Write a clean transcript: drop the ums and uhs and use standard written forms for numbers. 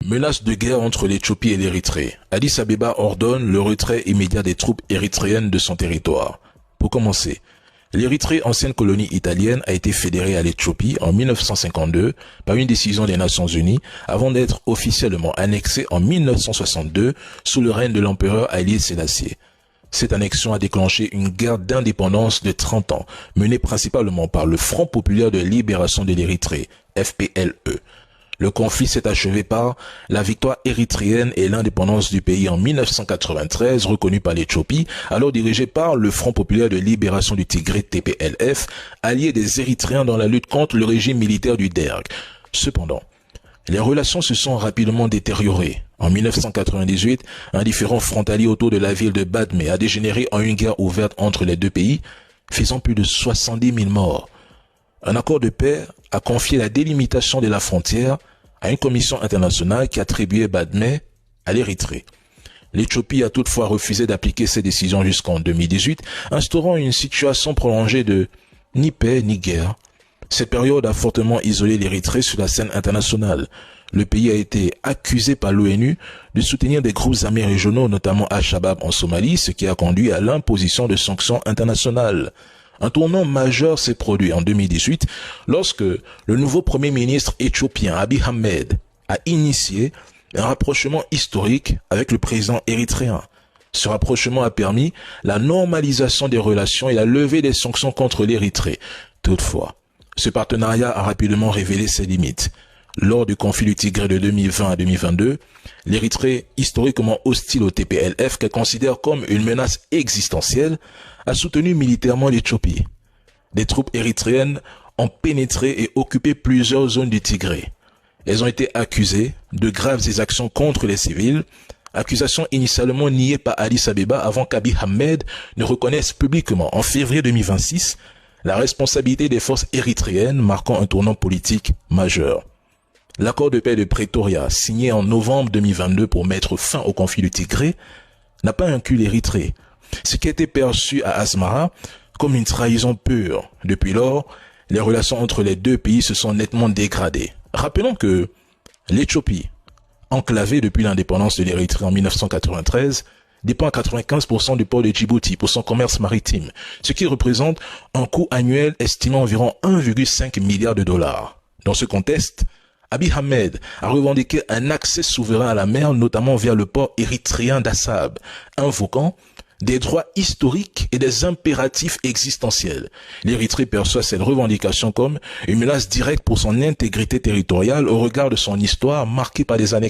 Menace de guerre entre l'Éthiopie et l'Érythrée. Addis Abeba ordonne le retrait immédiat des troupes érythréennes de son territoire. Pour commencer, l'Érythrée, ancienne colonie italienne, a été fédérée à l'Éthiopie en 1952 par une décision des Nations Unies avant d'être officiellement annexée en 1962 sous le règne de l'empereur Haïlé Sélassié. Cette annexion a déclenché une guerre d'indépendance de 30 ans, menée principalement par le Front populaire de libération de l'Érythrée, FPLE. Le conflit s'est achevé par la victoire érythréenne et l'indépendance du pays en 1993, reconnue par l'Éthiopie, alors dirigée par le Front populaire de libération du Tigré TPLF, allié des Érythréens dans la lutte contre le régime militaire du Derg. Cependant, les relations se sont rapidement détériorées. En 1998, un différend frontalier autour de la ville de Badmé a dégénéré en une guerre ouverte entre les deux pays, faisant plus de 70 000 morts. Un accord de paix a confié la délimitation de la frontière à une commission internationale qui attribuait Badmé à l'Érythrée. L'Éthiopie a toutefois refusé d'appliquer ces décisions jusqu'en 2018, instaurant une situation prolongée de ni paix ni guerre. Cette période a fortement isolé l'Érythrée sur la scène internationale. Le pays a été accusé par l'ONU de soutenir des groupes armés régionaux, notamment Al-Shabaab en Somalie, ce qui a conduit à l'imposition de sanctions internationales. Un tournant majeur s'est produit en 2018 lorsque le nouveau premier ministre éthiopien Abiy Ahmed a initié un rapprochement historique avec le président érythréen. Ce rapprochement a permis la normalisation des relations et la levée des sanctions contre l'Érythrée. Toutefois, ce partenariat a rapidement révélé ses limites. Lors du conflit du Tigré de 2020 à 2022, l'Érythrée, historiquement hostile au TPLF qu'elle considère comme une menace existentielle, a soutenu militairement l'Éthiopie. Des troupes érythréennes ont pénétré et occupé plusieurs zones du Tigré. Elles ont été accusées de graves exactions contre les civils, accusations initialement niées par Addis Abeba avant qu'Abiy Ahmed ne reconnaisse publiquement en février 2026 la responsabilité des forces érythréennes, marquant un tournant politique majeur. L'accord de paix de Pretoria, signé en novembre 2022 pour mettre fin au conflit du Tigré, n'a pas inclus l'Érythrée, ce qui a été perçu à Asmara comme une trahison pure. Depuis lors, les relations entre les deux pays se sont nettement dégradées. Rappelons que l'Éthiopie, enclavée depuis l'indépendance de l'Érythrée en 1993, dépend à 95% du port de Djibouti pour son commerce maritime, ce qui représente un coût annuel estimé environ 1,5 milliard de dollars. Dans ce contexte, Abiy Ahmed a revendiqué un accès souverain à la mer, notamment via le port érythréen d'Assab, invoquant des droits historiques et des impératifs existentiels. L'Érythrée perçoit cette revendication comme une menace directe pour son intégrité territoriale au regard de son histoire marquée par des années